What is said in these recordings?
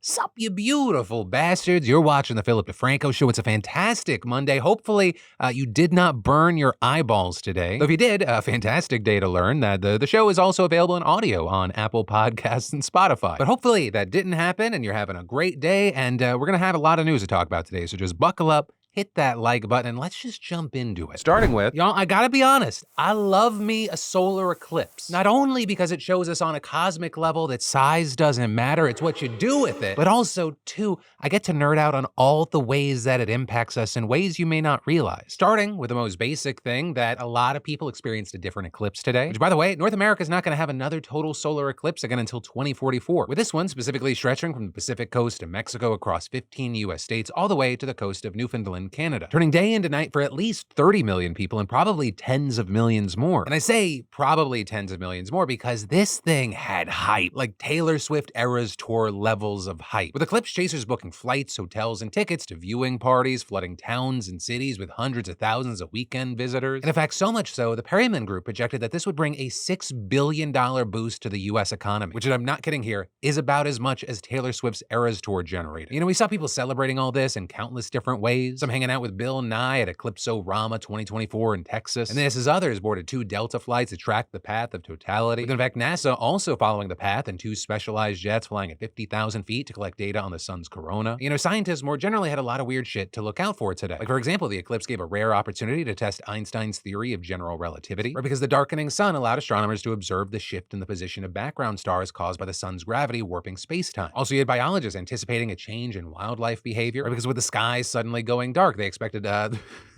Sup, you beautiful bastards. You're watching the Philip DeFranco Show. It's a fantastic Monday. Hopefully, you did not burn your eyeballs today. Though if you did, a fantastic day to learn that the show is also available in audio on Apple Podcasts and Spotify. But hopefully that didn't happen and you're having a great day, and we're going to have a lot of news to talk about today, so just buckle up. Hit that like button and let's just jump into it. Starting with, y'all, I gotta be honest, I love me a solar eclipse. Not only because it shows us on a cosmic level that size doesn't matter, it's what you do with it, but also, too, I get to nerd out on all the ways that it impacts us in ways you may not realize. Starting with the most basic thing that a lot of people experienced a different eclipse today, which, by the way, North America is not gonna have another total solar eclipse again until 2044, with this one specifically stretching from the Pacific coast of Mexico across 15 US states all the way to the coast of Newfoundland, Canada, turning day into night for at least 30 million people and probably tens of millions more. And I say probably tens of millions more because this thing had hype, like Taylor Swift Eras Tour levels of hype, with eclipse chasers booking flights, hotels, and tickets to viewing parties, flooding towns and cities with hundreds of thousands of weekend visitors. And in fact, so much so, the Perryman Group projected that this would bring a $6 billion boost to the US economy, which, and I'm not kidding here, is about as much as Taylor Swift's Eras Tour generated. You know, we saw people celebrating all this in countless different ways, some hanging out with Bill Nye at Eclipso-Rama 2024 in Texas, and this as others boarded 2 Delta flights to track the path of totality. With, in fact, NASA also following the path and 2 specialized jets flying at 50,000 feet to collect data on the sun's corona. You know, scientists more generally had a lot of weird shit to look out for today. Like, for example, the eclipse gave a rare opportunity to test Einstein's theory of general relativity, right? Because the darkening sun allowed astronomers to observe the shift in the position of background stars caused by the sun's gravity warping space-time. Also, you had biologists anticipating a change in wildlife behavior, right? Because with the skies suddenly going dark, they expected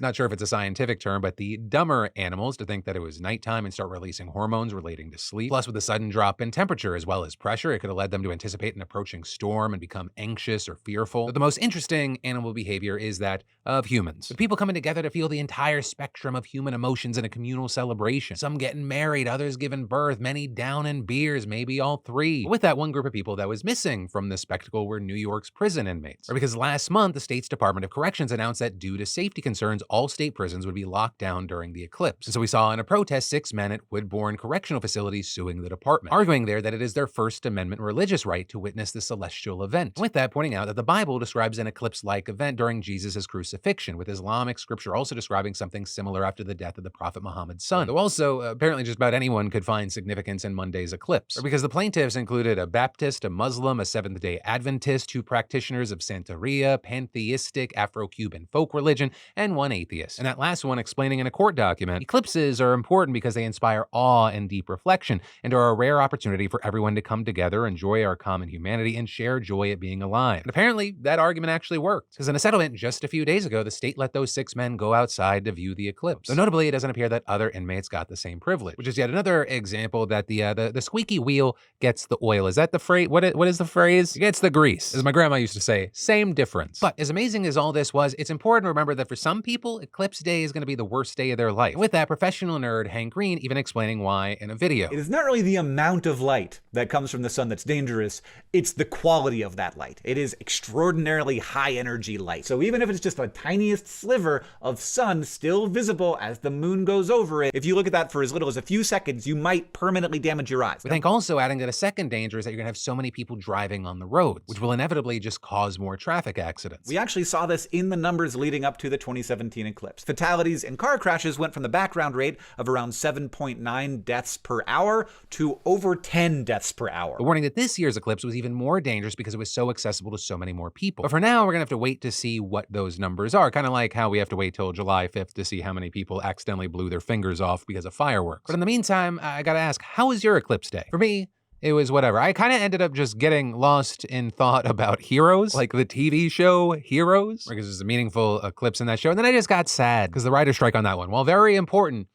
not sure if it's a scientific term, but the dumber animals to think that it was nighttime and start releasing hormones relating to sleep. Plus, with the sudden drop in temperature as well as pressure, it could have led them to anticipate an approaching storm and become anxious or fearful. But the most interesting animal behavior is that of humans, with people coming together to feel the entire spectrum of human emotions in a communal celebration. Some getting married, others giving birth, many down in beers, maybe all 3. But with that, one group of people that was missing from the spectacle were New York's prison inmates. Or because last month, the state's Department of Corrections announced that due to safety concerns, all state prisons would be locked down during the eclipse. And so we saw in a protest 6 men at Woodbourne Correctional Facility suing the department, arguing there that it is their First Amendment religious right to witness the celestial event. And with that, pointing out that the Bible describes an eclipse-like event during Jesus' crucifixion, with Islamic scripture also describing something similar after the death of the Prophet Muhammad's son. Though also, apparently just about anyone could find significance in Monday's eclipse. Or because the plaintiffs included a Baptist, a Muslim, a Seventh-day Adventist, 2 practitioners of Santeria, pantheistic Afro-Cuban folk religion, and 1 atheist. And that last one explaining in a court document, eclipses are important because they inspire awe and deep reflection, and are a rare opportunity for everyone to come together, enjoy our common humanity, and share joy at being alive. And apparently, that argument actually worked, because in a settlement just a few days ago, the state let those 6 men go outside to view the eclipse. So notably, it doesn't appear that other inmates got the same privilege, which is yet another example that the squeaky wheel gets the oil. Is that the phrase? What is the phrase? It gets the grease. As my grandma used to say, same difference. But as amazing as all this was, it's important to remember that for some people, Eclipse Day is going to be the worst day of their life. With that, professional nerd Hank Green even explaining why in a video. It is not really the amount of light that comes from the sun that's dangerous, it's the quality of that light. It is extraordinarily high energy light. So even if it's just the tiniest sliver of sun still visible as the moon goes over it, if you look at that for as little as a few seconds, you might permanently damage your eyes. With Hank also adding that a second danger is that you're going to have so many people driving on the roads, which will inevitably just cause more traffic accidents. We actually saw this in the numbers leading up to the 2017 eclipse. Fatalities and car crashes went from the background rate of around 7.9 deaths per hour to over 10 deaths per hour. The warning that this year's eclipse was even more dangerous because it was so accessible to so many more people. But for now, we're gonna have to wait to see what those numbers are, kind of like how we have to wait till July 5th to see how many people accidentally blew their fingers off because of fireworks. But in the meantime, I gotta ask, how was your eclipse day? For me, it was whatever. I kind of ended up just getting lost in thought about Heroes, like the TV show Heroes, because there's a meaningful eclipse in that show. And then I just got sad because the writer's strike on that one, while very important,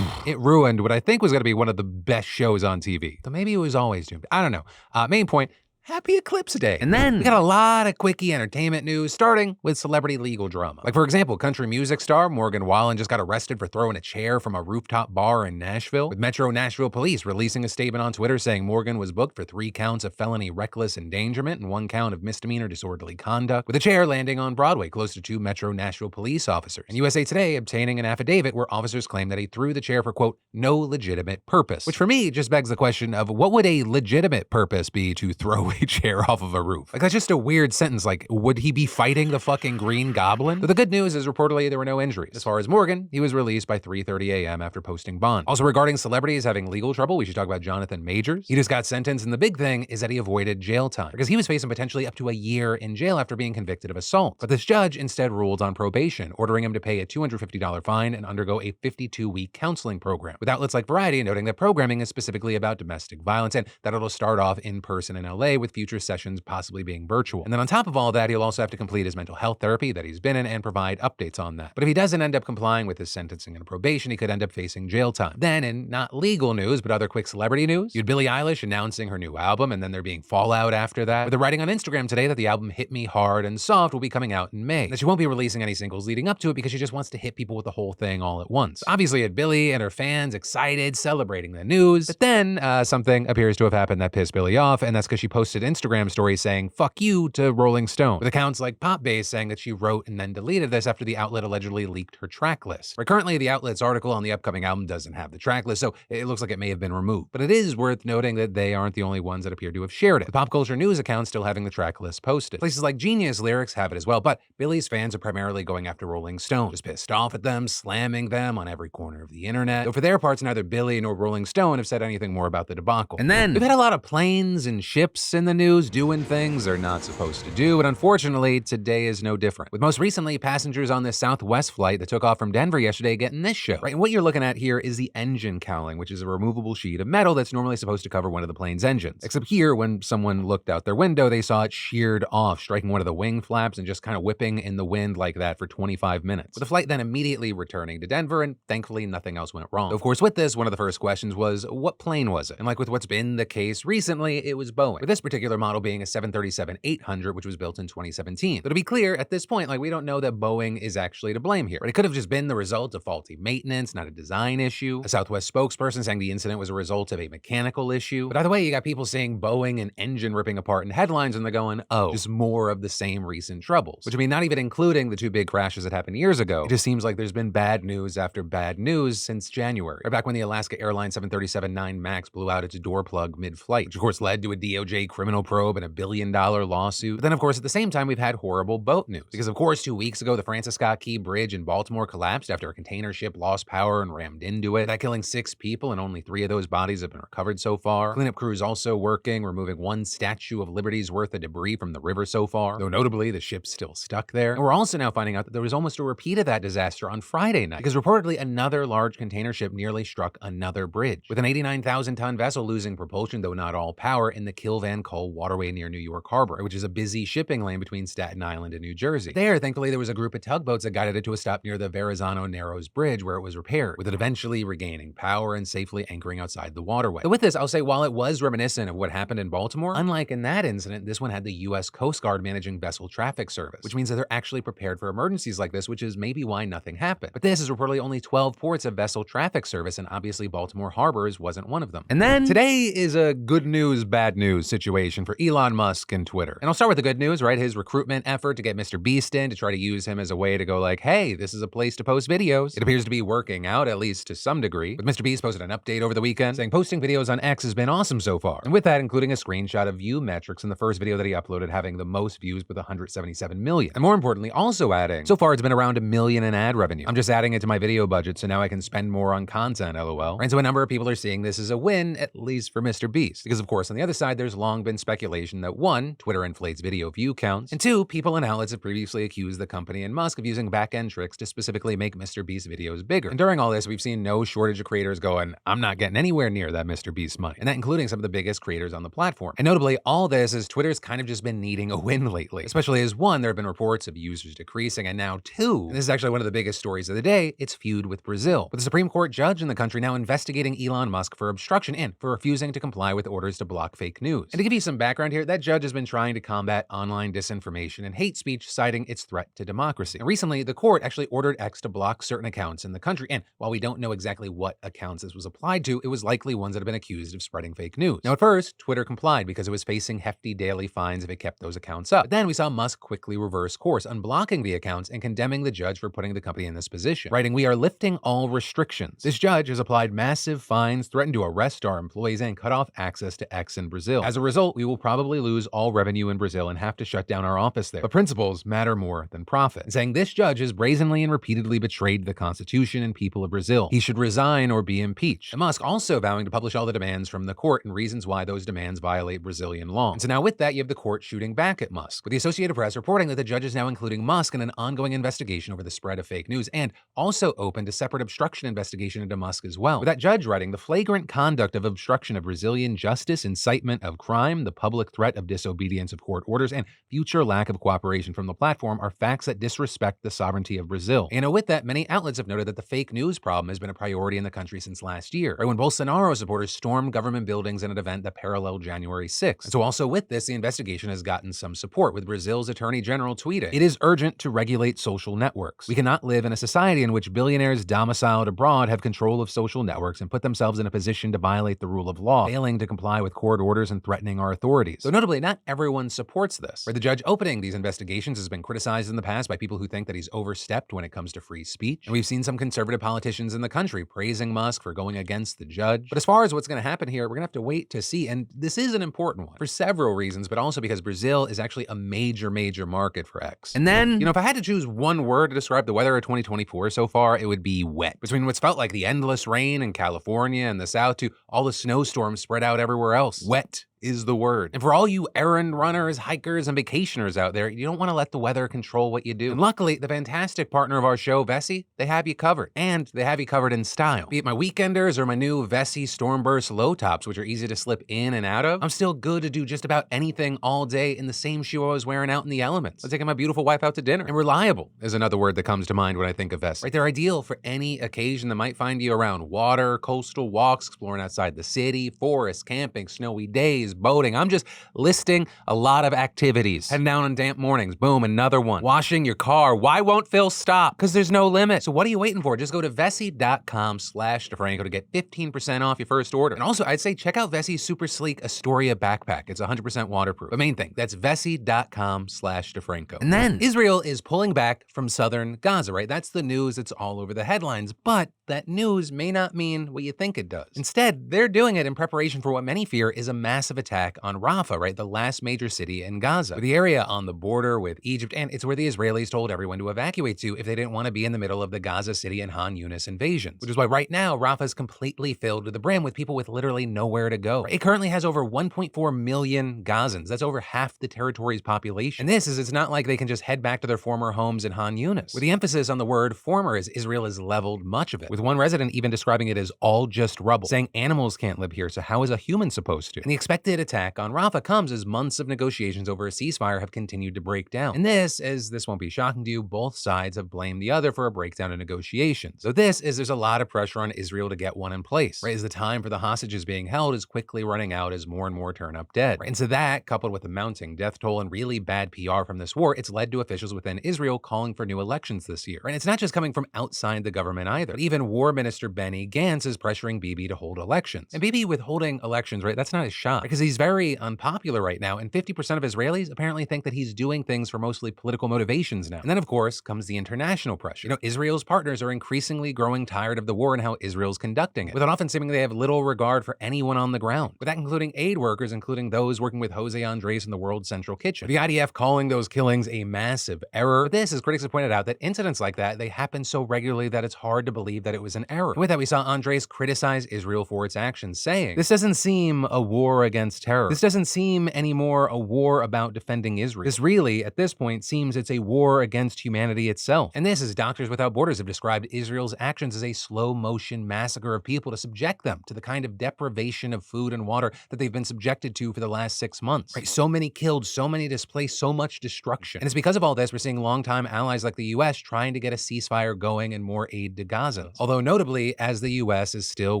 it ruined what I think was going to be one of the best shows on TV. So maybe it was always doomed. I don't know. Main point, happy Eclipse Day. And then we got a lot of quickie entertainment news, starting with celebrity legal drama. Like, for example, country music star Morgan Wallen just got arrested for throwing a chair from a rooftop bar in Nashville, with Metro Nashville Police releasing a statement on Twitter saying Morgan was booked for 3 counts of felony reckless endangerment and 1 count of misdemeanor disorderly conduct, with the chair landing on Broadway close to 2 Metro Nashville police officers. And USA Today obtaining an affidavit where officers claim that he threw the chair for, quote, no legitimate purpose. Which for me just begs the question of what would a legitimate purpose be to throw subway chair off of a roof. Like, that's just a weird sentence. Like, would he be fighting the fucking Green Goblin? But the good news is reportedly there were no injuries. As far as Morgan, he was released by 3:30 a.m. after posting bond. Also, regarding celebrities having legal trouble, we should talk about Jonathan Majors. He just got sentenced, and the big thing is that he avoided jail time because he was facing potentially up to a year in jail after being convicted of assault. But this judge instead ruled on probation, ordering him to pay a $250 fine and undergo a 52-week counseling program, with outlets like Variety noting that programming is specifically about domestic violence and that it'll start off in person in LA with future sessions possibly being virtual. And then on top of all that, he'll also have to complete his mental health therapy that he's been in and provide updates on that. But if he doesn't end up complying with his sentencing and probation, he could end up facing jail time. Then, in not legal news, but other quick celebrity news, you had Billie Eilish announcing her new album, and then there being fallout after that, with her writing on Instagram today that the album Hit Me Hard and Soft will be coming out in May, that she won't be releasing any singles leading up to it because she just wants to hit people with the whole thing all at once. Obviously, you had Billie and her fans excited, celebrating the news, but then something appears to have happened that pissed Billie off, and that's because she posted Instagram stories saying "fuck you" to Rolling Stone, with accounts like Popbase saying that she wrote and then deleted this after the outlet allegedly leaked her track list. But currently, the outlet's article on the upcoming album doesn't have the track list, so it looks like it may have been removed. But it is worth noting that they aren't the only ones that appear to have shared it. The Pop Culture News account still having the track list posted. Places like Genius Lyrics have it as well, but Billie's fans are primarily going after Rolling Stone, just pissed off at them, slamming them on every corner of the internet. Though for their parts, neither Billie nor Rolling Stone have said anything more about the debacle. And then we've had a lot of planes and ships in the news doing things they're not supposed to do, and unfortunately, today is no different. With most recently, passengers on this Southwest flight that took off from Denver yesterday getting this show. Right, and what you're looking at here is the engine cowling, which is a removable sheet of metal that's normally supposed to cover one of the plane's engines. Except here, when someone looked out their window, they saw it sheared off, striking one of the wing flaps and just kind of whipping in the wind like that for 25 minutes. With the flight then immediately returning to Denver, and thankfully nothing else went wrong. Though, of course, with this, one of the first questions was, what plane was it? And like with what's been the case recently, it was Boeing, with this particular model being a 737-800, which was built in 2017. But to be clear, at this point, we don't know that Boeing is actually to blame here. But it could have just been the result of faulty maintenance, not a design issue. A Southwest spokesperson saying the incident was a result of a mechanical issue. But either way, you got people saying Boeing and engine ripping apart in headlines, and they're going, oh, just more of the same recent troubles. Which, I mean, not even including the two big crashes that happened years ago. It just seems like there's been bad news after bad news since January. Right back when the Alaska Airlines 737-9 MAX blew out its door plug mid-flight, which of course led to a DOJ criminal probe and a $1 billion lawsuit. But then, of course, at the same time, we've had horrible boat news. Because, of course, 2 weeks ago, the Francis Scott Key Bridge in Baltimore collapsed after a container ship lost power and rammed into it, that killing 6 people, and only 3 of those bodies have been recovered so far. Cleanup crews also working, removing 1 Statue of Liberty's worth of debris from the river so far, though notably the ship's still stuck there. And we're also now finding out that there was almost a repeat of that disaster on Friday night, because reportedly another large container ship nearly struck another bridge, with an 89,000-ton vessel losing propulsion, though not all power, in the Kill-Van-Kull waterway near New York Harbor, which is a busy shipping lane between Staten Island and New Jersey. There, thankfully, there was a group of tugboats that guided it to a stop near the Verrazano Narrows Bridge, where it was repaired, with it eventually regaining power and safely anchoring outside the waterway. But with this, I'll say while it was reminiscent of what happened in Baltimore, unlike in that incident, this one had the U.S. Coast Guard managing vessel traffic service, which means that they're actually prepared for emergencies like this, which is maybe why nothing happened. But this is reportedly only 12 ports of vessel traffic service, and obviously Baltimore Harbors wasn't one of them. And then today is a good news, bad news situation for Elon Musk and Twitter. And I'll start with the good news, right? His recruitment effort to get Mr. Beast in to try to use him as a way to go like, hey, this is a place to post videos. It appears to be working out, at least to some degree. But Mr. Beast posted an update over the weekend saying posting videos on X has been awesome so far. And with that, including a screenshot of view metrics in the first video that he uploaded having the most views with 177 million. And more importantly, also adding, so far it's been around $1 million in ad revenue. I'm just adding it to my video budget so now I can spend more on content, lol. And so a number of people are seeing this as a win, at least for Mr. Beast. Because of course, on the other side, there's long been speculation that 1, Twitter inflates video view counts, and 2, people and outlets have previously accused the company and Musk of using back-end tricks to specifically make Mr. Beast videos bigger. And during all this, we've seen no shortage of creators going, I'm not getting anywhere near that Mr. Beast money. And that including some of the biggest creators on the platform. And notably, all this is Twitter's kind of just been needing a win lately. Especially as 1, there have been reports of users decreasing, and now 2, and this is actually one of the biggest stories of the day, it's feud with Brazil, with the Supreme Court judge in the country now investigating Elon Musk for obstruction and for refusing to comply with orders to block fake news. And to give you some background here, that judge has been trying to combat online disinformation and hate speech, citing its threat to democracy. And recently, the court actually ordered X to block certain accounts in the country, and while we don't know exactly what accounts this was applied to, it was likely ones that have been accused of spreading fake news. Now, at first, Twitter complied because it was facing hefty daily fines if it kept those accounts up. But then we saw Musk quickly reverse course, unblocking the accounts and condemning the judge for putting the company in this position, writing, "We are lifting all restrictions. This judge has applied massive fines, threatened to arrest our employees, and cut off access to X in Brazil. As a result, result, we will probably lose all revenue in Brazil and have to shut down our office there. But principles matter more than profit. And saying this judge has brazenly and repeatedly betrayed the Constitution and people of Brazil. He should resign or be impeached. And Musk also vowing to publish all the demands from the court and reasons why those demands violate Brazilian law. And so now with that, you have the court shooting back at Musk, with the Associated Press reporting that the judge is now including Musk in an ongoing investigation over the spread of fake news and also opened a separate obstruction investigation into Musk as well. With that judge writing, the flagrant conduct of obstruction of Brazilian justice, incitement of crime, the public threat of disobedience of court orders, and future lack of cooperation from the platform are facts that disrespect the sovereignty of Brazil. And with that, many outlets have noted that the fake news problem has been a priority in the country since last year, right when Bolsonaro supporters stormed government buildings in an event that paralleled January 6th. And so also with this, the investigation has gotten some support, with Brazil's Attorney General tweeting, "It is urgent to regulate social networks. We cannot live in a society in which billionaires domiciled abroad have control of social networks and put themselves in a position to violate the rule of law, failing to comply with court orders and threatening our authorities." So notably, not everyone supports this, where the judge opening these investigations has been criticized in the past by people who think that he's overstepped when it comes to free speech. And we've seen some conservative politicians in the country praising Musk for going against the judge. But as far as what's going to happen here, we're going to have to wait to see. And this is an important one for several reasons, but also because Brazil is actually a major market for X. And then, if I had to choose one word to describe the weather of 2024 so far, it would be wet. Between what's felt like the endless rain in California and the South to all the snowstorms spread out everywhere else, wet is the word. And for all you errand runners, hikers, and vacationers out there, you don't want to let the weather control what you do. And luckily, the fantastic partner of our show, Vessi, they have you covered. And they have you covered in style. Be it my weekenders or my new Vessi Stormburst low tops, which are easy to slip in and out of, I'm still good to do just about anything all day in the same shoe I was wearing out in the elements. I'm taking my beautiful wife out to dinner. And reliable is another word that comes to mind when I think of Vessi. Right, they're ideal for any occasion that might find you around water, coastal walks, exploring outside the city, forest, camping, snowy days, boating. I'm just listing a lot of activities. Heading down on damp mornings, boom, another one. Washing your car. Why won't Phil stop? Because there's no limit. So what are you waiting for? Just go to Vessi.com/DeFranco to get 15% off your first order. And also, I'd say check out Vessi's super sleek Astoria backpack. It's 100% waterproof. But main thing, that's Vessi.com/DeFranco. And then Israel is pulling back from southern Gaza, right? That's the news. It's all over the headlines. But that news may not mean what you think it does. Instead, they're doing it in preparation for what many fear is a massive attack on Rafah, right? The last major city in Gaza. The area on the border with Egypt, and it's where the Israelis told everyone to evacuate to if they didn't want to be in the middle of the Gaza City and Han Yunis invasions. Which is why right now, Rafah is completely filled to the brim with people with literally nowhere to go. It currently has over 1.4 million Gazans. That's over half the territory's population. And it's not like they can just head back to their former homes in Han Yunis. With the emphasis on the word former, as Israel has leveled much of it, with one resident even describing it as all just rubble, saying animals can't live here, so how is a human supposed to? And the expected attack on Rafah comes as months of negotiations over a ceasefire have continued to break down. And this won't be shocking to you, both sides have blamed the other for a breakdown in negotiations. So there's a lot of pressure on Israel to get one in place, right? As the time for the hostages being held is quickly running out as more and more turn up dead. Right? And so that, coupled with the mounting death toll and really bad PR from this war, it's led to officials within Israel calling for new elections this year. Right? And it's not just coming from outside the government either. Even War Minister Benny Gantz is pressuring Bibi to hold elections. And Bibi withholding elections, right, that's not his shot, because he's very unpopular right now, and 50% of Israelis apparently think that he's doing things for mostly political motivations now. And then, of course, comes the international pressure. Israel's partners are increasingly growing tired of the war and how Israel's conducting it, with it often seeming they have little regard for anyone on the ground, with that including aid workers, including those working with Jose Andres in the World Central Kitchen. The IDF calling those killings a massive error. But this, as critics have pointed out, that incidents like that, they happen so regularly that it's hard to believe that it was an error. And with that, we saw Andres criticize Israel for its actions, saying, "This doesn't seem a war against terror. This doesn't seem anymore a war about defending Israel. This really, at this point, seems it's a war against humanity itself." And this, as Doctors Without Borders have described Israel's actions as a slow-motion massacre of people to subject them to the kind of deprivation of food and water that they've been subjected to for the last 6 months. Right? So many killed, so many displaced, so much destruction. And it's because of all this we're seeing longtime allies like the U.S. trying to get a ceasefire going and more aid to Gaza. Although notably, as the U.S. is still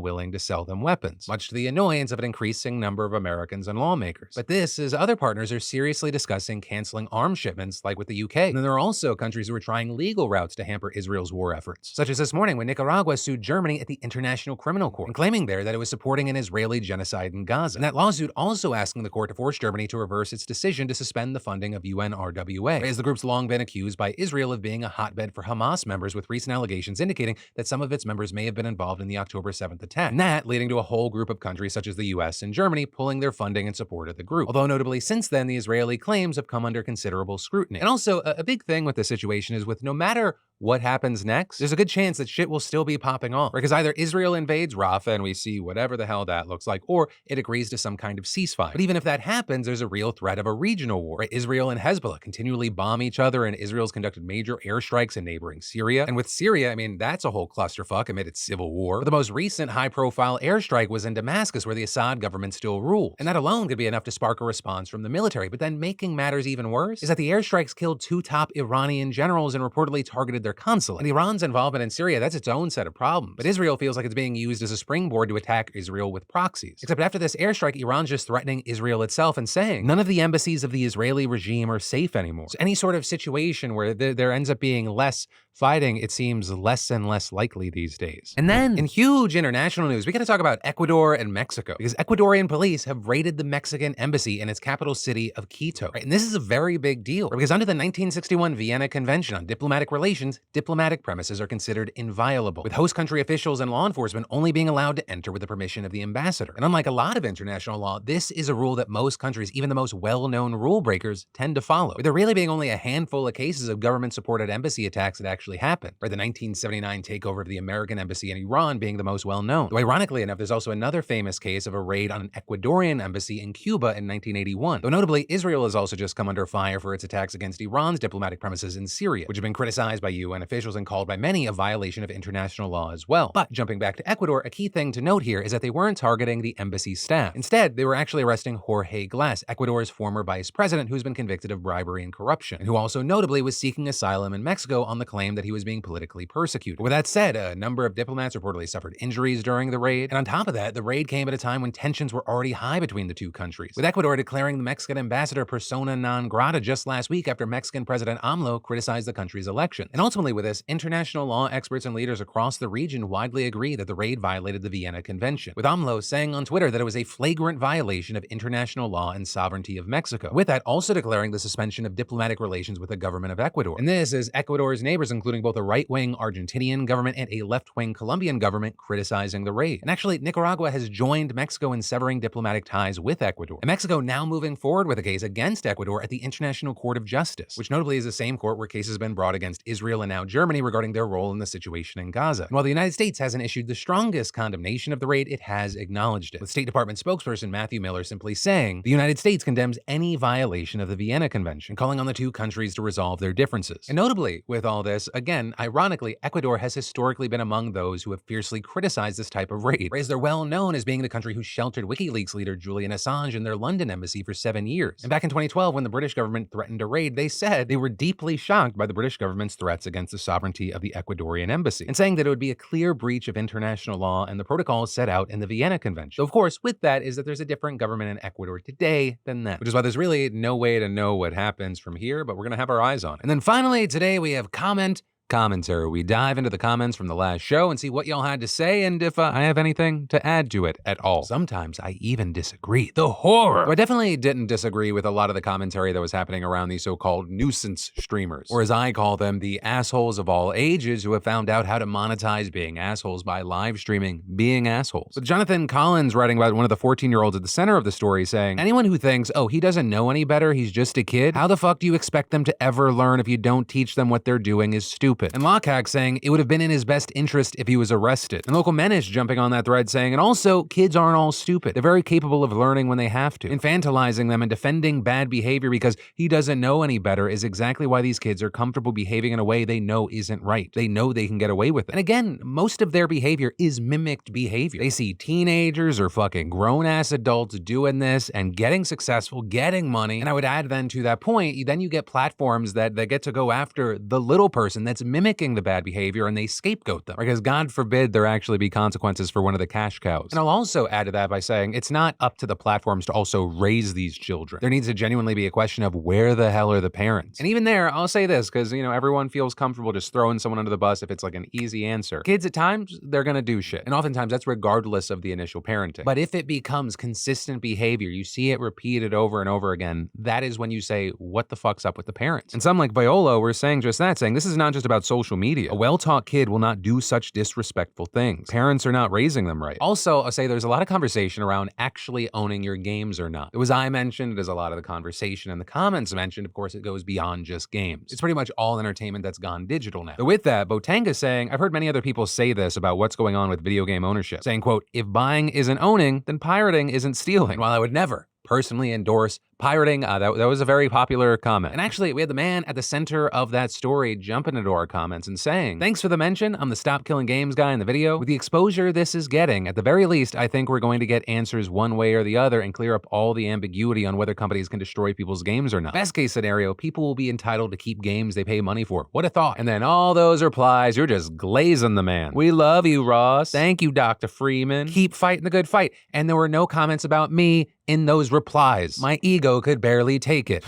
willing to sell them weapons, much to the annoyance of an increasing number of Americans and lawmakers. But this is other partners are seriously discussing canceling arms shipments, like with the UK. And then there are also countries who are trying legal routes to hamper Israel's war efforts, such as this morning when Nicaragua sued Germany at the International Criminal Court, and claiming there that it was supporting an Israeli genocide in Gaza. And that lawsuit also asking the court to force Germany to reverse its decision to suspend the funding of UNRWA, as the group's long been accused by Israel of being a hotbed for Hamas members, with recent allegations indicating that some of its members may have been involved in the October 7th attack. And that leading to a whole group of countries such as the US and Germany pulling their funding and support of the group. Although notably since then, the Israeli claims have come under considerable scrutiny. And also, a big thing with this situation is with no matter what happens next, there's a good chance that shit will still be popping off. Because either Israel invades Rafah and we see whatever the hell that looks like, or it agrees to some kind of ceasefire. But even if that happens, there's a real threat of a regional war. Israel and Hezbollah continually bomb each other, and Israel's conducted major airstrikes in neighboring Syria. And with Syria, I mean, that's a whole clusterfuck amid its civil war. But the most recent high-profile airstrike was in Damascus, where the Assad government still rules. And that alone could be enough to spark a response from the military. But then making matters even worse is that the airstrikes killed 2 top Iranian generals and reportedly targeted their consulate. And Iran's involvement in Syria, that's its own set of problems. But Israel feels like it's being used as a springboard to attack Israel with proxies. Except after this airstrike, Iran's just threatening Israel itself and saying none of the embassies of the Israeli regime are safe anymore. So any sort of situation where there ends up being less fighting, it seems less and less likely these days. And then, in huge international news, we gotta talk about Ecuador and Mexico, because Ecuadorian police have raided the Mexican embassy in its capital city of Quito. Right? And this is a very big deal, because under the 1961 Vienna Convention on Diplomatic Relations, diplomatic premises are considered inviolable, with host country officials and law enforcement only being allowed to enter with the permission of the ambassador. And unlike a lot of international law, this is a rule that most countries, even the most well-known rule breakers, tend to follow, with there really being only a handful of cases of government-supported embassy attacks that actually happened, or the 1979 takeover of the American embassy in Iran being the most well-known. Though ironically enough, there's also another famous case of a raid on an Ecuadorian embassy in Cuba in 1981. Though notably, Israel has also just come under fire for its attacks against Iran's diplomatic premises in Syria, which have been criticized by UN officials and called by many a violation of international law as well. But jumping back to Ecuador, a key thing to note here is that they weren't targeting the embassy staff. Instead, they were actually arresting Jorge Glass, Ecuador's former vice president, who's been convicted of bribery and corruption, and who also notably was seeking asylum in Mexico on the claim that he was being politically persecuted. But with that said, a number of diplomats reportedly suffered injuries during the raid, and on top of that, the raid came at a time when tensions were already high between the two countries, with Ecuador declaring the Mexican ambassador persona non grata just last week after Mexican President AMLO criticized the country's election. And ultimately with this, international law experts and leaders across the region widely agree that the raid violated the Vienna Convention, with AMLO saying on Twitter that it was a flagrant violation of international law and sovereignty of Mexico, with that also declaring the suspension of diplomatic relations with the government of Ecuador. And this is Ecuador's neighbors, including both a right-wing Argentinian government and a left-wing Colombian government, criticizing the raid. And actually, Nicaragua has joined Mexico in severing diplomatic ties with Ecuador. And Mexico now moving forward with a case against Ecuador at the International Court of Justice, which notably is the same court where cases have been brought against Israel and now Germany regarding their role in the situation in Gaza. And while the United States hasn't issued the strongest condemnation of the raid, it has acknowledged it, with State Department spokesperson Matthew Miller simply saying, "The United States condemns any violation of the Vienna Convention, calling on the two countries to resolve their differences." And notably, with all this, again, ironically, Ecuador has historically been among those who have fiercely criticized this type of raid, as they're well known as being the country who sheltered WikiLeaks leader Julian Assange in their London embassy for 7 years. And back in 2012, when the British government threatened a raid, they said they were deeply shocked by the British government's threats against the sovereignty of the Ecuadorian embassy, and saying that it would be a clear breach of international law and the protocols set out in the Vienna Convention. So of course, with that is that there's a different government in Ecuador today than then, which is why there's really no way to know what happens from here, but we're gonna have our eyes on it. And then finally, today we have commentary. We dive into the comments from the last show and see what y'all had to say and if I have anything to add to it at all. Sometimes I even disagree. The horror! So I definitely didn't disagree with a lot of the commentary that was happening around these so-called nuisance streamers, or as I call them, the assholes of all ages who have found out how to monetize being assholes by live streaming being assholes. With Jonathan Collins writing about one of the 14-year-olds at the center of the story saying, "Anyone who thinks, oh, he doesn't know any better, he's just a kid, how the fuck do you expect them to ever learn if you don't teach them what they're doing is stupid?" And Lockhack saying, "It would have been in his best interest if he was arrested." And Local Menace jumping on that thread saying, "And also, kids aren't all stupid. They're very capable of learning when they have to. Infantilizing them and defending bad behavior because he doesn't know any better is exactly why these kids are comfortable behaving in a way they know isn't right. They know they can get away with it." And again, most of their behavior is mimicked behavior. They see teenagers or fucking grown-ass adults doing this and getting successful, getting money. And I would add then to that point, then you get platforms that get to go after the little person that's mimicking the bad behavior and they scapegoat them. Because God forbid there actually be consequences for one of the cash cows. And I'll also add to that by saying it's not up to the platforms to also raise these children. There needs to genuinely be a question of where the hell are the parents? And even there, I'll say this because, everyone feels comfortable just throwing someone under the bus if it's like an easy answer. Kids at times, they're gonna do shit. And oftentimes that's regardless of the initial parenting. But if it becomes consistent behavior, you see it repeated over and over again, that is when you say, what the fuck's up with the parents? And some like Viola were saying just that, saying this is not just about about social media. A well-taught kid will not do such disrespectful things. Parents are not raising them right. Also, I'll say there's a lot of conversation around actually owning your games or not. It was I mentioned, there's a lot of the conversation in the comments mentioned. Of course, it goes beyond just games. It's pretty much all entertainment that's gone digital now. But with that, Botanga's saying, I've heard many other people say this about what's going on with video game ownership, saying, quote, if buying isn't owning, then pirating isn't stealing. And while I would never personally endorse pirating, that was a very popular comment. And actually, we had the man at the center of that story jumping into our comments and saying, thanks for the mention, I'm the Stop Killing Games guy in the video. With the exposure this is getting, at the very least, I think we're going to get answers one way or the other and clear up all the ambiguity on whether companies can destroy people's games or not. Best case scenario, people will be entitled to keep games they pay money for. What a thought. And then all those replies, you're just glazing the man. We love you, Ross. Thank you, Dr. Freeman. Keep fighting the good fight. And there were no comments about me in those replies. My ego could barely take it.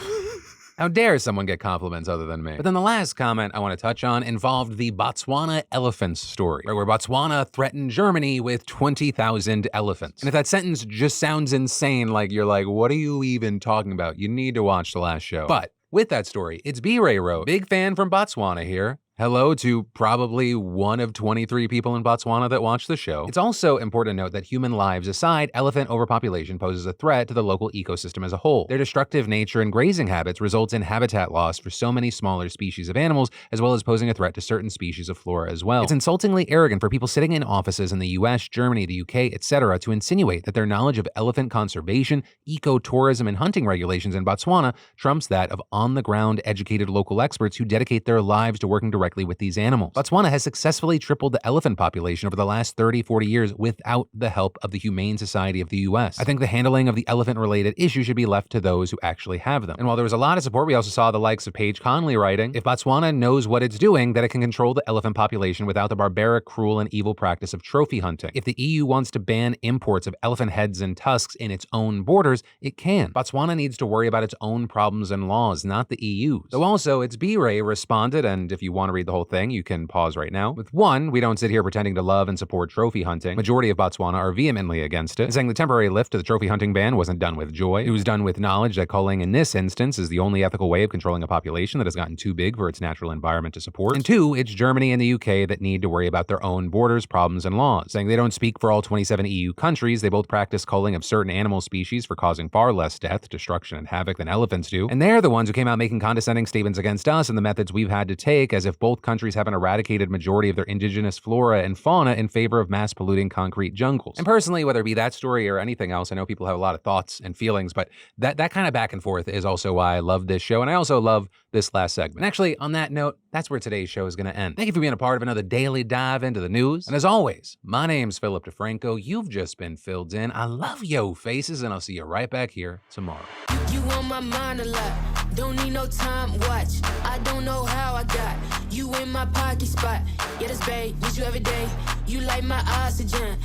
How dare someone get compliments other than me? But then the last comment I want to touch on involved the Botswana elephants story, where Botswana threatened Germany with 20,000 elephants. And if that sentence just sounds insane, like you're like, what are you even talking about? You need to watch the last show. But with that story, it's B-Ray Road. Big fan from Botswana here. Hello to probably one of 23 people in Botswana that watch the show. It's also important to note that human lives aside, elephant overpopulation poses a threat to the local ecosystem as a whole. Their destructive nature and grazing habits results in habitat loss for so many smaller species of animals, as well as posing a threat to certain species of flora as well. It's insultingly arrogant for people sitting in offices in the US, Germany, the UK, etc. to insinuate that their knowledge of elephant conservation, ecotourism, and hunting regulations in Botswana trumps that of on-the-ground educated local experts who dedicate their lives to working directly with these animals. Botswana has successfully tripled the elephant population over the last 30-40 years without the help of the Humane Society of the US. I think the handling of the elephant-related issue should be left to those who actually have them. And while there was a lot of support, we also saw the likes of Paige Conley writing, if Botswana knows what it's doing, that it can control the elephant population without the barbaric, cruel, and evil practice of trophy hunting. If the EU wants to ban imports of elephant heads and tusks in its own borders, it can. Botswana needs to worry about its own problems and laws, not the EU's. Though also, its B-Ray responded, and if you want to read the whole thing, you can pause right now. With one, we don't sit here pretending to love and support trophy hunting. Majority of Botswana are vehemently against it, saying the temporary lift to the trophy hunting ban wasn't done with joy. It was done with knowledge that culling in this instance is the only ethical way of controlling a population that has gotten too big for its natural environment to support. And two, it's Germany and the UK that need to worry about their own borders, problems, and laws, saying they don't speak for all 27 EU countries. They both practice culling of certain animal species for causing far less death, destruction, and havoc than elephants do. And they're the ones who came out making condescending statements against us and the methods we've had to take, as if both countries have an eradicated majority of their indigenous flora and fauna in favor of mass polluting concrete jungles. And personally, whether it be that story or anything else, I know people have a lot of thoughts and feelings, but that kind of back and forth is also why I love this show, and I also love this last segment. And actually, on that note, that's where today's show is going to end. Thank you for being a part of another daily dive into the news. And as always, my name's Philip DeFranco. You've just been filled in. I love yo faces, and I'll see you right back here tomorrow. You on my mind a lot. Don't need no time watch. I don't know how I got you in my pocket spot. Yeah, that's babe, need you every day. You like my oxygen.